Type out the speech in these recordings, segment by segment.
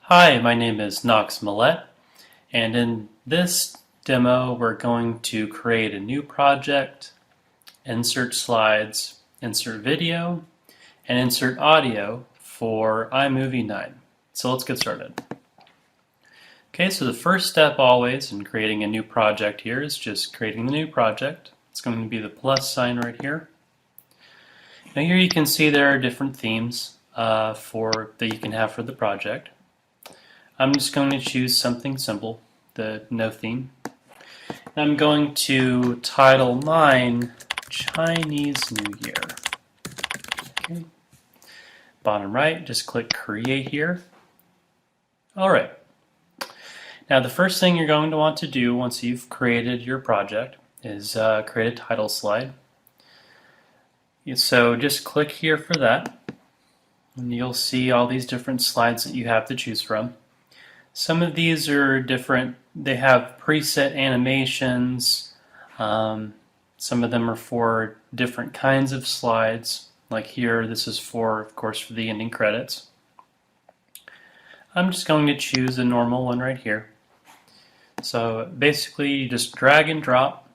Hi, my name is Knox Millette, and in this demo we're going to create a new project, insert slides, insert video, and insert audio for iMovie 9. So let's get started. Okay, so the first step always in creating a new project here is just creating the new project. It's going to be the plus sign right here. Now here you can see there are different themes that you can have for the project. I'm just going to choose something simple, the no theme. And I'm going to title mine Chinese New Year. Okay. Bottom right, just click Create here. Alright. Now the first thing you're going to want to do once you've created your project is create a title slide. So just click here for that, and you'll see all these different slides that you have to choose from. Some of these are different. They have preset animations. Some of them are for different kinds of slides. Like here, this is for, of course, for the ending credits. I'm just going to choose a normal one right here. So basically, you just drag and drop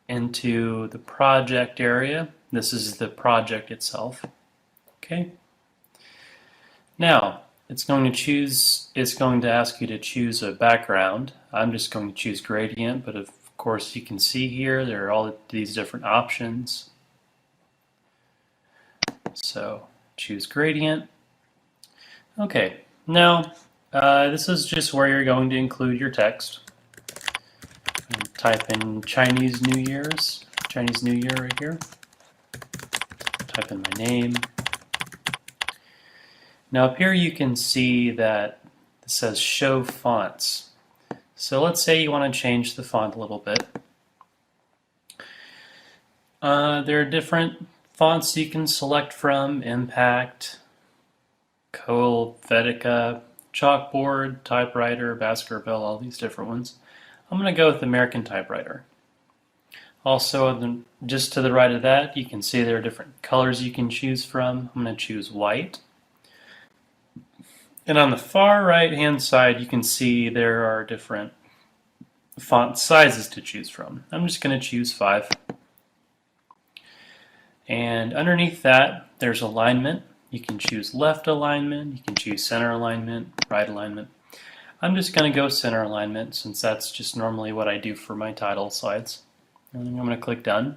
into the project area. This is the project itself. Okay. Now, it's going to ask you to choose a background. I'm just going to choose gradient, but of course you can see here there are all these different options. So choose gradient. Okay, now this is just where you're going to include your text. Type in Chinese New Year right here. Type in my name. Now up here you can see that it says show fonts. So let's say you want to change the font a little bit. There are different fonts you can select from: Impact, Helvetica, Chalkboard, Typewriter, Baskerville, all these different ones. I'm going to go with American Typewriter. Also, just to the right of that, you can see there are different colors you can choose from. I'm going to choose white. And on the far right hand side you can see there are different font sizes to choose from. I'm just going to choose 5. And underneath that there's alignment. You can choose left alignment, you can choose center alignment, right alignment. I'm just going to go center alignment since that's just normally what I do for my title slides. And I'm going to click done.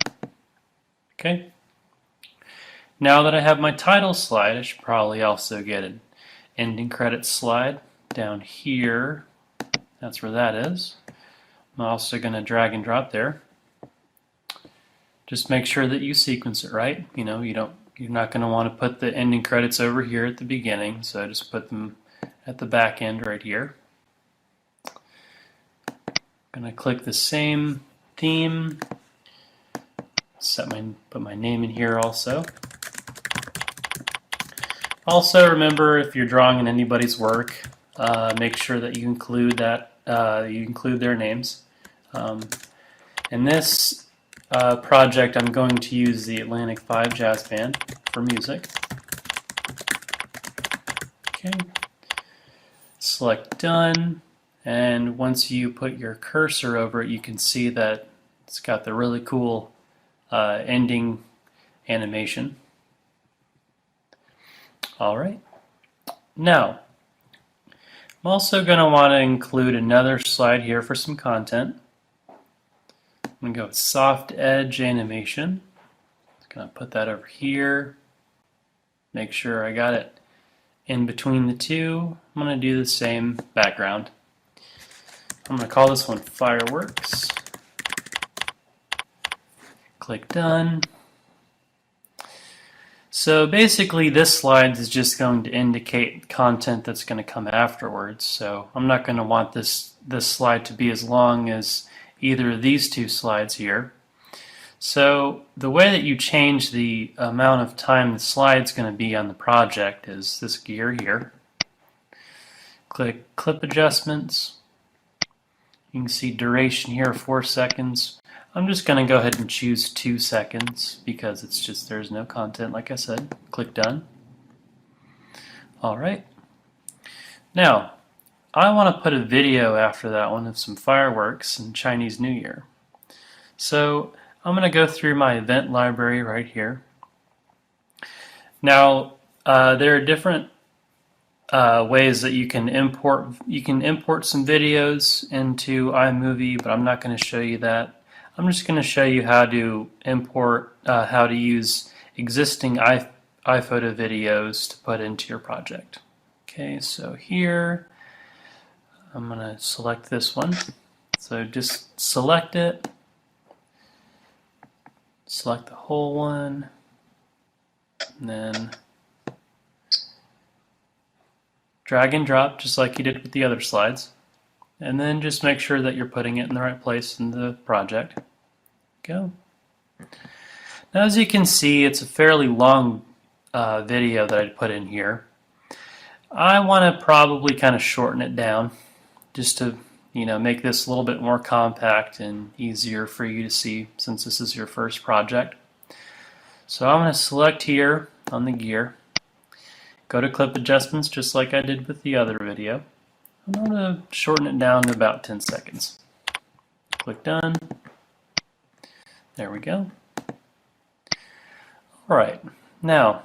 Okay. Now that I have my title slide, I should probably also get an ending credits slide down here. That's where that is. I'm also going to drag and drop there. Just make sure that you sequence it right. You're not going to want to put the ending credits over here at the beginning, so just put them at the back end right here. I'm going to click the same theme. Put my name in here also. Also, remember, if you're drawing in anybody's work, make sure that you include their names. In this project, I'm going to use the Atlantic 5 Jazz Band for music. Okay. Select Done, and once you put your cursor over it, you can see that it's got the really cool ending animation. Alright, now I'm also going to want to include another slide here for some content. I'm going to go with soft edge animation. I'm going to put that over here. Make sure I got it in between the two. I'm going to do the same background. I'm going to call this one Fireworks. Click Done. So basically this slide is just going to indicate content that's going to come afterwards. So I'm not going to want this slide to be as long as either of these two slides here. So the way that you change the amount of time the slide's going to be on the project is this gear here. Click Clip Adjustments. You can see duration here, 4 seconds. I'm just going to go ahead and choose 2 seconds because there's no content, like I said. Click Done. Alright. Now, I want to put a video after that one of some fireworks and Chinese New Year. So I'm going to go through my event library right here. Now, there are different ways that you can import. You can import some videos into iMovie, but I'm not going to show you that. I'm just going to show you how to import, how to use existing iPhoto videos to put into your project. Okay, so here I'm going to select this one. So just select it, select the whole one, and then drag and drop just like you did with the other slides, and then just make sure that you're putting it in the right place in the project. Go. Now, as you can see, it's a fairly long video that I put in here. I want to probably kind of shorten it down just to make this a little bit more compact and easier for you to see since this is your first project. So I'm going to select here on the gear, go to clip adjustments just like I did with the other video. I'm going to shorten it down to about 10 seconds. Click done. There we go. Alright, now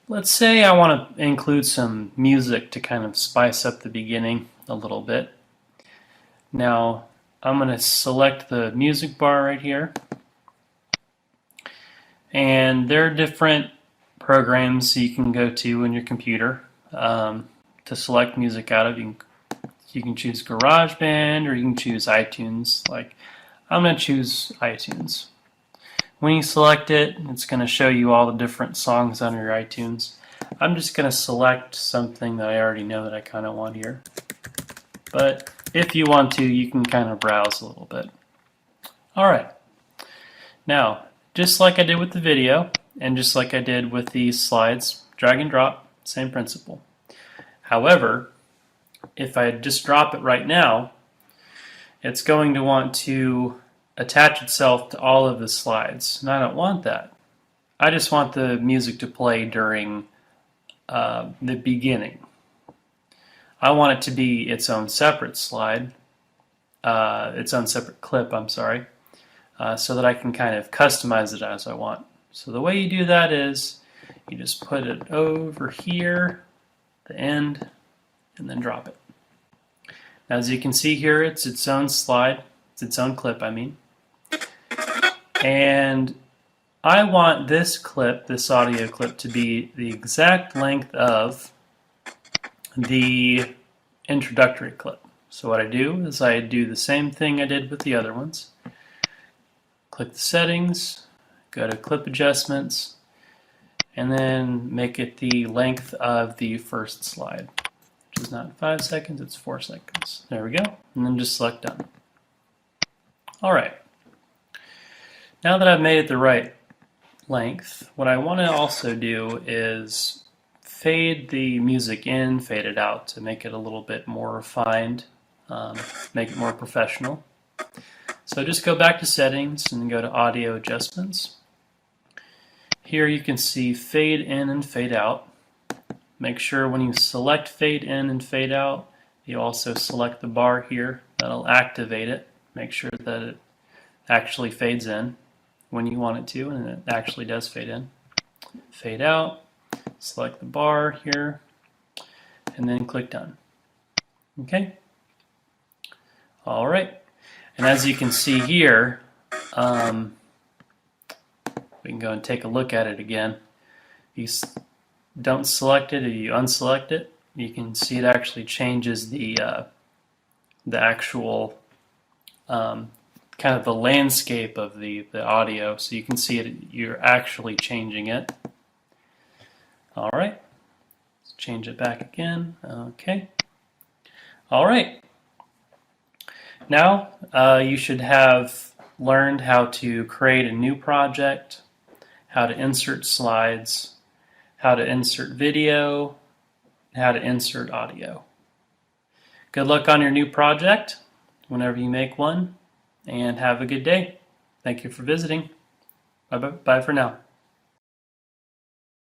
let's say I want to include some music to kind of spice up the beginning a little bit. Now I'm going to select the music bar right here, and there are different programs you can go to in your computer to select music out of. You can choose GarageBand, or you can choose iTunes. Like, I'm going to choose iTunes. When you select it, it's going to show you all the different songs on your iTunes. I'm just going to select something that I already know that I kind of want here. But if you want to, you can kind of browse a little bit. Alright. Now, just like I did with the video, and just like I did with these slides, drag and drop, same principle. However, if I just drop it right now, it's going to want to attach itself to all of the slides, and I don't want that. I just want the music to play during the beginning. I want it to be its own separate slide, its own separate clip, I'm sorry, so that I can kind of customize it as I want. So the way you do that is you just put it over here, the end, and then drop it. Now, as you can see here, it's its own slide, it's its own clip, I mean. And I want this clip, this audio clip, to be the exact length of the introductory clip. So what I do is I do the same thing I did with the other ones. Click the settings, go to clip adjustments, and then make it the length of the first slide, which is not 5 seconds, it's 4 seconds. There we go, and then just select done. Alright, now that I've made it the right length, what I want to also do is fade the music in, fade it out to make it a little bit more refined, make it more professional. So just go back to settings and go to audio adjustments. Here you can see fade in and fade out. Make sure when you select fade in and fade out, you also select the bar here. That'll activate it. Make sure that it actually fades in when you want it to, and it actually does fade in. Fade out, select the bar here, and then click done. Okay? Alright. And as you can see here, we can go and take a look at it again. You don't select it, or you unselect it, you can see it actually changes the actual kind of the landscape of the audio, so you can see it. You're actually changing it. All right, let's change it back again. Okay. All right. Now you should have learned how to create a new project, how to insert slides, how to insert video, how to insert audio. Good luck on your new project whenever you make one, and have a good day. Thank you for visiting. Bye for now.